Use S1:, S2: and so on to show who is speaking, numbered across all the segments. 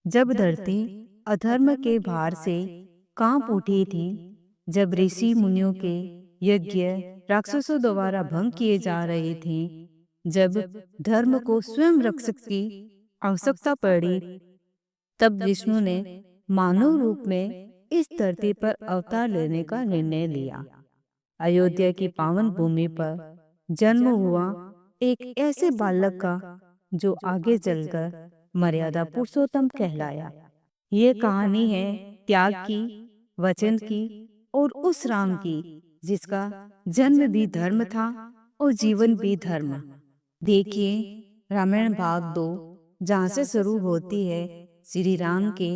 S1: जब धरती अधर्म के भार से कांप उठी थी, जब ऋषि मुनियों के यज्ञ राक्षसों द्वारा भंग किए जा रहे थे, जब धर्म को स्वयं रक्षक की आवश्यकता पड़ी, तब विष्णु ने मानव रूप में इस धरती पर अवतार लेने का निर्णय लिया। अयोध्या की पावन भूमि पर जन्म हुआ एक ऐसे बालक का जो आगे चलकर मर्यादा पुरुषोत्तम कहलाया। ये कहानी है त्याग की, वचन की और उस राम की जिसका जन्म भी धर्म था और जीवन भी धर्म। देखिए रामायण भाग 2, जहाँ से शुरू होती है श्री राम के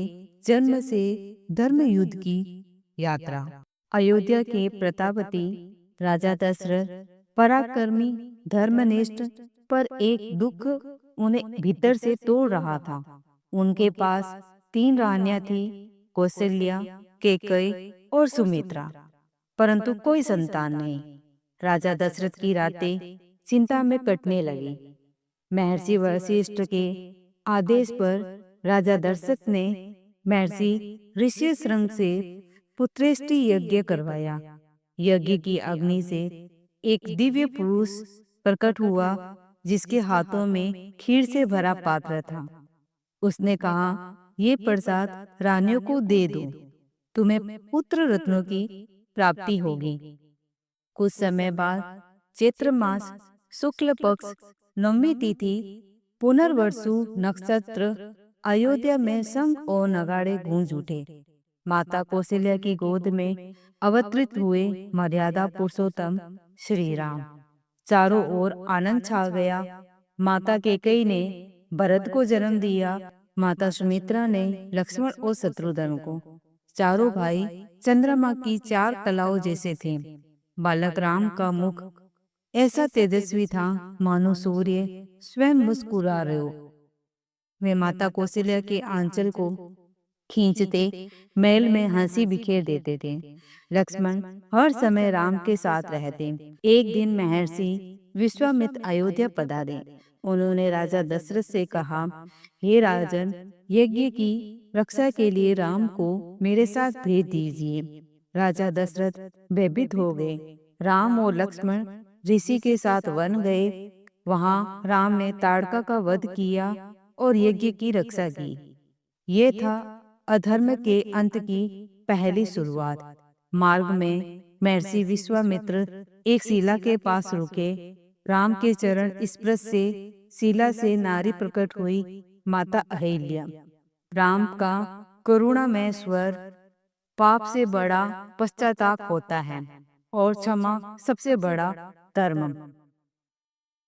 S1: जन्म से धर्म युद्ध की यात्रा। अयोध्या के प्रतापति राजा दशरथ पराक्रमी, धर्मनिष्ठ, पर एक दुख उन्हें भीतर से तोड़ रहा था। उनके पास 3 रानियां थी, कौशल्या, कैकेयी और सुमित्रा, परंतु कोई संतान नहीं। राजा दशरथ की रातें चिंता में कटने लगी। महर्षि वशिष्ठ के आदेश पर राजा दशरथ ने महर्षि ऋष्यशृंग से पुत्रेष्टि यज्ञ करवाया। यज्ञ की अग्नि से एक दिव्य पुरुष प्रकट हुआ जिसके हाथों में खीर से भरा पात्र था। उसने कहा, ये प्रसाद रानियों को दे दो, तुम्हें पुत्र रत्नों की प्राप्ति होगी। कुछ समय बाद चैत्र मास शुक्ल पक्ष नवमी तिथि पुनर्वसु नक्षत्र अयोध्या में शंख और नगाड़े गूंज उठे। माता कौशल्या की गोद में अवतरित हुए मर्यादा पुरुषोत्तम श्री राम। चारों ओर आनंद छा गया। माता कैकेयी ने भरत को जन्म दिया, माता सुमित्रा ने लक्ष्मण और शत्रुघ्न को। चारों भाई चंद्रमा की 4 कलाओं जैसे थे। बालक राम का मुख ऐसा तेजस्वी था मानो सूर्य स्वयं मुस्कुरा रहे हो। वे माता कौशल्या के आंचल को खींचते महल में हंसी बिखेर देते थे। लक्ष्मण हर समय राम के साथ रहते। एक दिन महर्षि विश्वामित्र अयोध्या पधारे। उन्होंने राजा दशरथ से कहा, हे राजन, यज्ञ की रक्षा के लिए राम को मेरे साथ भेज दीजिए। राजा दशरथ भयभीत हो गए। राम और लक्ष्मण ऋषि के साथ वन गए। वहां राम ने ताड़का का वध किया और यज्ञ की रक्षा की। ये था अधर्म के अंत की पहली शुरुआत। मार्ग में महर्षि विश्वामित्र एक शिला के पास रुके। राम के चरण स्पर्श से शिला से नारी प्रकट हुई, माता अहिल्या। राम का करुणामय स्वर, पाप से बड़ा पश्चाताप होता है और क्षमा सबसे बड़ा धर्म।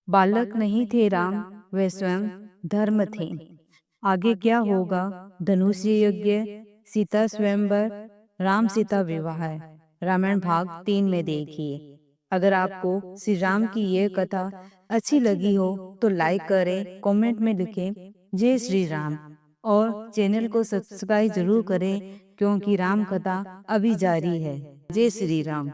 S1: बालक नहीं थे राम, वे स्वयं धर्म थे। आगे क्या होगा? धनुष्य यज्ञ, सीता स्वयंवर, राम सीता विवाह है। रामायण भाग 3 में देखिए। अगर आपको श्री राम की यह कथा अच्छी लगी हो तो लाइक करें, कमेंट में लिखें जय श्री राम और चैनल को सब्सक्राइब जरूर करें, क्योंकि राम कथा अभी जारी है। जय श्री राम।